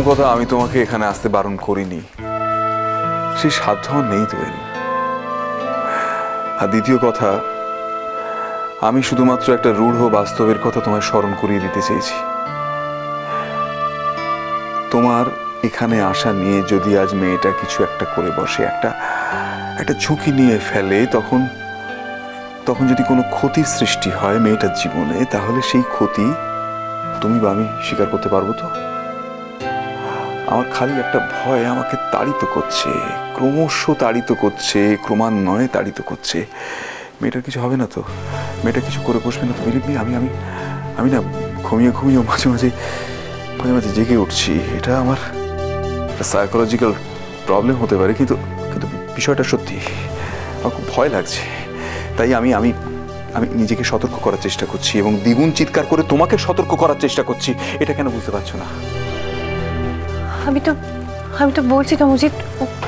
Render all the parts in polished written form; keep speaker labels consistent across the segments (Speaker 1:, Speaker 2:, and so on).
Speaker 1: কথা আমি তোমাকে এখানে আসতে বারণ করিনি, সেই সাধ্য নেই দোয়েল। আর দ্বিতীয় কথা, আমি শুধুমাত্র একটা রূঢ় বাস্তবের কথা তোমায় স্মরণ করিয়ে দিতে চেয়েছি। তোমার এখানে আসা নিয়ে যদি আজ মেয়েটা কিছু একটা করে বসে, একটা ঝুঁকি নিয়ে ফেলে, তখন যদি কোনো ক্ষতির সৃষ্টি হয় মেয়েটার জীবনে, তাহলে সেই ক্ষতি তুমি বা আমি স্বীকার করতে পারবো তো? আমার খালি একটা ভয় আমাকে তাড়িত করছে, ক্রমশ তাড়িত করছে, ক্রমান্বয়ে তাড়িত করছে। মেয়েটার কিছু হবে না তো? মেয়েটা কিছু করে বসবে না তো? বিলিভ মি, আমি না ঘুমিয়ে মাঝে মাঝে জেগে উঠছি। এটা আমার সাইকোলজিক্যাল প্রবলেম হতে পারে, কিন্তু বিষয়টা সত্যি। আমার খুব ভয় লাগছে। তাই আমি আমি আমি নিজেকে সতর্ক করার চেষ্টা করছি এবং দ্বিগুণ চিৎকার করে তোমাকে সতর্ক করার চেষ্টা করছি। এটা কেন বুঝতে পারছো না?
Speaker 2: আমি তো বলছি তো মজিদ,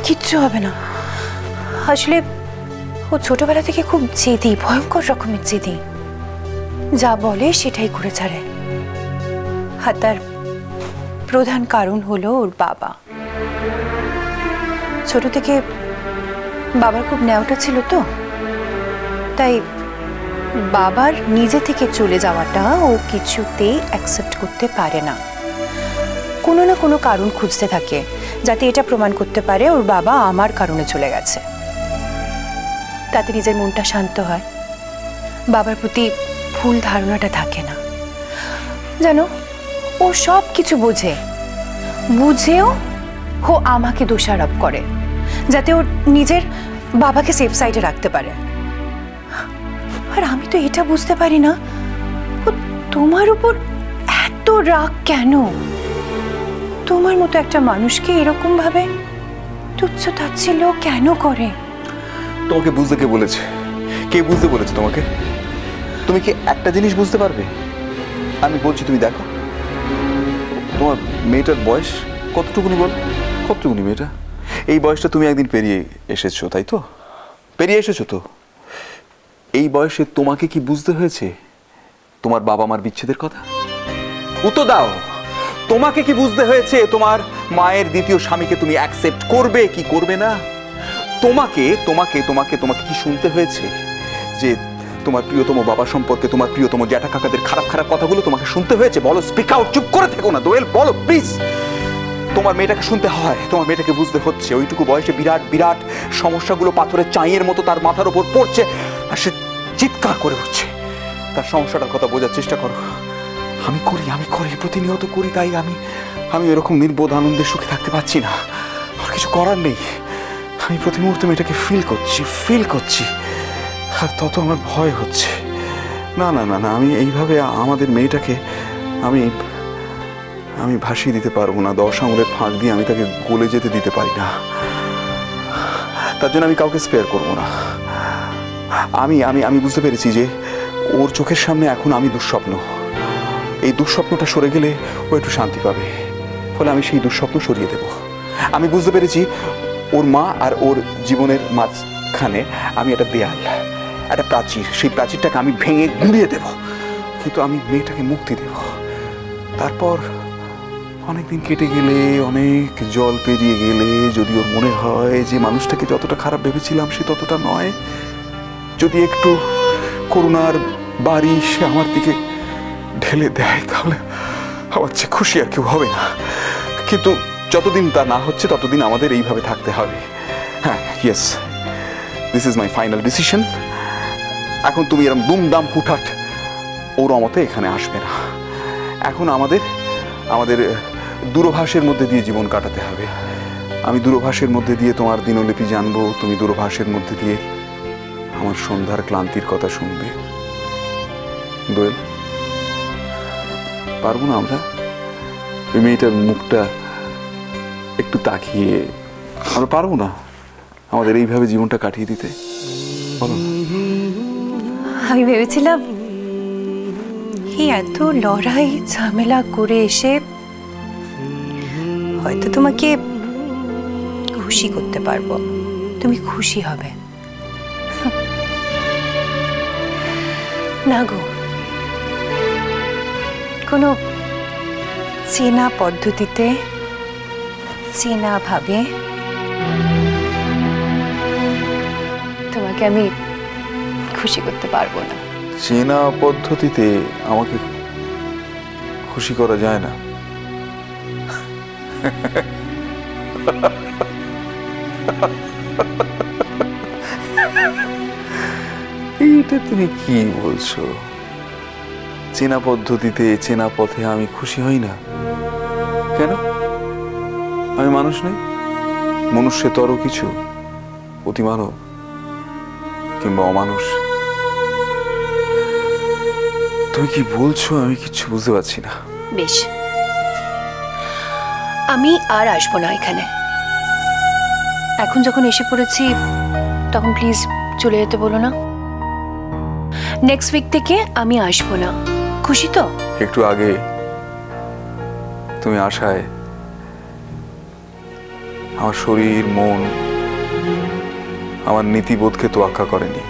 Speaker 2: কিচ্ছু হবে না। আসলে ও ছোটবেলা থেকে খুব জেদি, ভয়ঙ্কর রকমের জেদি। যা বলে সেটাই করে ছাড়ে। আর তার প্রধান কারণ হলো ওর বাবা। ছোট থেকে বাবার খুব ন্যাওটা ছিল তো, তাই বাবার নিজে থেকে চলে যাওয়াটা ও কিছুতেই অ্যাকসেপ্ট করতে পারে না। কোনো না কোনো কারণ খুঁজতে থাকে যাতে এটা প্রমাণ করতে পারে ওর বাবা আমার কারণে চলে গেছে। তাতে নিজের মনটা শান্ত হয়, বাবার প্রতি ভুল ধারণাটা থাকে না। জানো, ও সব কিছু বুঝেও ও আমাকে দোষারোপ করে যাতে ও নিজের বাবাকে সেফ সাইডে রাখতে পারে। আর আমি তো এটা বুঝতে পারি না, ও তোমার উপর এত রাগ কেন? তোমার মতো একটা মানুষকে এরকম ভাবে তুচ্ছ তাচ্ছিল্য কেন করে?
Speaker 1: তোমাকে বুঝতে কে বলেছে? কে বুঝতে বলেছে তোমাকে? তুমি কি একটা জিনিস বুঝতে পারবে? আমি বলছি, তুমি দেখো তোমার মেয়েটার বয়স কতটুকুনি, বল কতটুকুনি মেয়েটা? এই বয়সটা তুমি একদিন পেরিয়ে এসেছো, তাই তো? পেরিয়ে এসেছো তো। এই বয়সে তোমাকে কি বুঝতে হয়েছে তোমার বাবা মার বিচ্ছেদের কথা? উত্তর দাও। তোমাকে কি বুঝতে হয়েছে তোমার মায়ের দ্বিতীয় স্বামীকে তুমি অ্যাকসেপ্ট করবে কি করবে না? তোমাকে তোমাকে তোমাকে তোমাকে কি শুনতে হয়েছে যে তোমার প্রিয়তম বাবা সম্পর্কে তোমার প্রিয়তম জ্যাঠা কাকাদের খারাপ খারাপ কথাগুলো তোমাকে শুনতে হয়েছে? বলো, স্পিক আউট, চুপ করে থেকো না দোয়েল, বলো প্লিজ। তোমার মেয়েটাকে শুনতে হয়, তোমার মেয়েটাকে বুঝতে হচ্ছে। ওইটুকু বয়সে বিরাট বিরাট সমস্যাগুলো পাথরের চাঁইয়ের মতো তার মাথার উপর পড়ছে, আর সে চিৎকার করে উঠছে। তার সমস্যাটার কথা বোঝার চেষ্টা করো। আমি করি প্রতিনিয়ত করি, তাই আমি এরকম নির্বোধ আনন্দে সুখে থাকতে পারছি না। আমার কিছু করার নেই। আমি প্রতি মুহূর্তে মেয়েটাকে ফিল করছি, আর তত আমার ভয় হচ্ছে। না না না না, আমি এইভাবে আমাদের মেয়েটাকে আমি ভাসিয়ে দিতে পারবো না। 10 আঙুলের ফাঁক দিয়ে আমি তাকে গলে যেতে দিতে পারি না। তার জন্য আমি কাউকে স্পেয়ার করবো না। আমি বুঝতে পেরেছি যে ওর চোখের সামনে এখন আমি দুঃস্বপ্ন। এই দুঃস্বপ্নটা সরে গেলে ও একটু শান্তি পাবে, ফলে আমি সেই দুঃস্বপ্ন সরিয়ে দেব। আমি বুঝতে পেরেছি ওর মা আর ওর জীবনের মাঝখানে আমি একটা দেয়াল, একটা প্রাচীর, সেই প্রাচীরটাকে আমি ভেঙে গুঁড়িয়ে দেব। কিন্তু আমি মেয়েটাকে মুক্তি দেব। তারপর অনেকদিন কেটে গেলে, অনেক জল পেরিয়ে গেলে, যদি ওর মনে হয় যে মানুষটাকে যতটা খারাপ ভেবেছিলাম সে ততটা নয়, যদি একটু করুণার বাড়ি সে আমার দিকে ঢেলে দেয়, তাহলে আমার চেয়ে খুশি আর কেউ হবে না। কিন্তু যতদিন তা না হচ্ছে ততদিন আমাদের এইভাবে থাকতে হবে। হ্যাঁ, yes, this is my final decision. এখন তুমি এরকম দুমদাম হুটহাট ওর মতে এখানে আসবে না। এখন আমাদের দূরভাষের মধ্যে দিয়ে জীবন কাটাতে হবে। আমি দূরভাষের মধ্যে দিয়ে তোমার দিনলিপি জানবো, তুমি দূরভাষের মধ্যে দিয়ে আমার সন্ধ্যার ক্লান্তির কথা শুনবে। দোয়েল, পারবো না আমরা ওই মেয়েটার মুখটা একটু তাকিয়ে? আমরা পারবো না আমাদের এইভাবে জীবনটা কাটিয়ে দিতে? বলো না।
Speaker 2: আমি ভেবেছিলাম এই এত লড়াই ঝামেলা করে এসে হয়তো তোমাকে খুশি করতে পারবো, তুমি খুশি হবে। না গো, কোনো চেনা পদ্ধতিতে চেনা ভাবে তোমাকে আমি খুশি করতে পারবো না।
Speaker 1: চেনা পদ্ধতিতে আমাকে খুশি করা যায় না। এইটা তুমি কি বলছো? চেনা পদ্ধতিতে চেনা পথে আমি খুশি হই না কেন? আমি মানুষ নই? মনুষ্যতর কিছু, অতিমানব কিংবা অমানুষ? তুমি কি বলছো আমি কিচ্ছু বুঝতে পারছি না।
Speaker 2: বেশ, আমি আর আসবো না এখানে। এখন যখন এসে পড়েছি তখন প্লিজ চলে যেতে বলো না। নেক্সট উইক থেকে আমি আসবো না, খুশি তো?
Speaker 1: একটু আগে তুমি আশায় আমার শরীর, মন, আমার নীতিবোধকে তোয়াক্কা করেনি।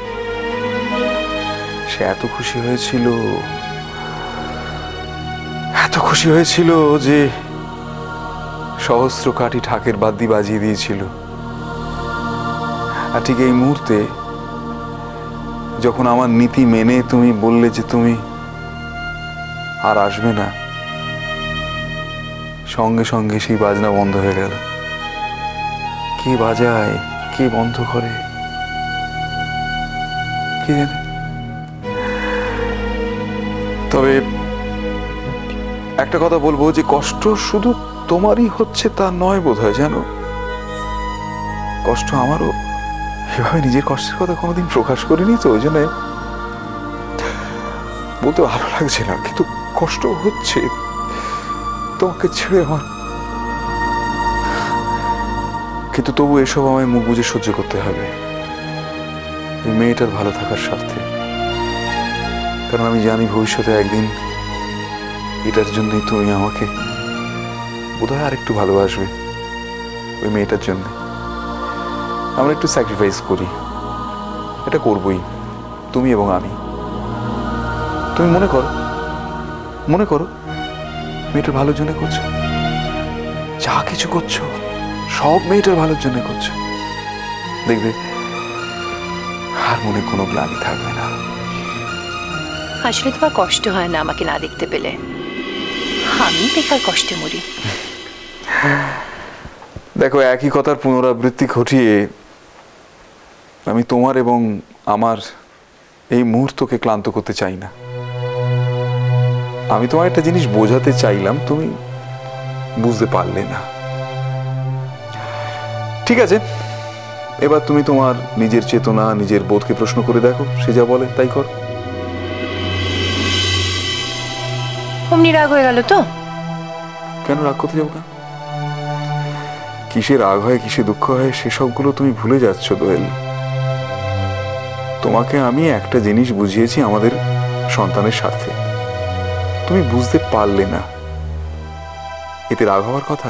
Speaker 1: সে এত খুশি হয়েছিল, এত খুশি হয়েছিল যে সহস্র কাঠি ঢাকের বাদ্যি বাজিয়ে দিয়েছিল। আর ঠিক এই মুহূর্তে যখন আমার নীতি মেনে তুমি বললে যে তুমি আর আসবে না, সঙ্গে সঙ্গে সেই বাজনা বন্ধ হয়ে গেল। কে বাজায়, কে বন্ধ করে কে জানে। তবে একটা কথা বলবো যে কষ্ট শুধু তোমারই হচ্ছে তা নয় বোধহয়, জানো। কষ্ট আমারও। এভাবে নিজের কষ্টের কথা কোনোদিন প্রকাশ করিনি তো, ওই জন্য বলতে ভালো লাগছে না, কিন্তু কষ্ট হচ্ছে তোমাকে ছেড়ে আমার। কিন্তু তবু এসব আমায় মুখ বুঝে সহ্য করতে হবে, এই মেয়েটার ভালো থাকার স্বার্থে। কারণ আমি জানি ভবিষ্যতে একদিন এটার জন্যই তুমি আমাকে বোধহয় আর একটু ভালোবাসবে, ওই মেয়েটার জন্য। আমরা একটু স্যাক্রিফাইস করি, এটা করবই তুমি এবং আমি। তুমি মনে করো মেয়েটার ভালোর জন্য করছো, যা কিছু করছো সব মেয়েটার ভালোর জন্য করছো। দেখবে আর মনে কোনো গ্লানি থাকবে না।
Speaker 2: আসলে তোমার কষ্ট হয় না আমাকে না দেখতে পেলে, আমি বেকার কষ্টে মরি।
Speaker 1: দেখো, একই কথার পুনরাবৃত্তি ঘটিয়ে আমি তোমার এবং আমার এই মুহূর্তকে ক্লান্ত করতে চাই না। আমি তোমার একটা জিনিস বোঝাতে চাইলাম, তুমি বুঝতে পারলে না। ঠিক আছে, এবার তুমি তোমার নিজের চেতনা, নিজের বোধকে প্রশ্ন করে দেখো, সে যা বলে তাই কর।
Speaker 2: অমনি রাগ হয়ে গেল তো?
Speaker 1: কেন রাগ করতে যাবো? কেন? কিসে রাগ হয়, কিসে দুঃখ হয়, সেসবগুলো তুমি ভুলে যাচ্ছ দোয়েল। তোমাকে আমি একটা জিনিস বুঝিয়েছি আমাদের সন্তানের স্বার্থে, তুমি বুঝতে পারলে না। এতে রাগ হওয়ার কথা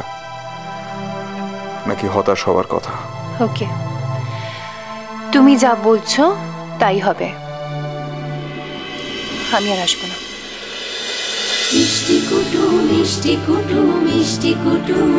Speaker 1: নাকি হতাশ হওয়ার কথা?
Speaker 2: ওকে, তুমি যা বলছো তাই হবে, আমি আর আসবো না।
Speaker 3: মিষ্টি কুটুম মিষ্টি কুটুম মিষ্টি কুটুম।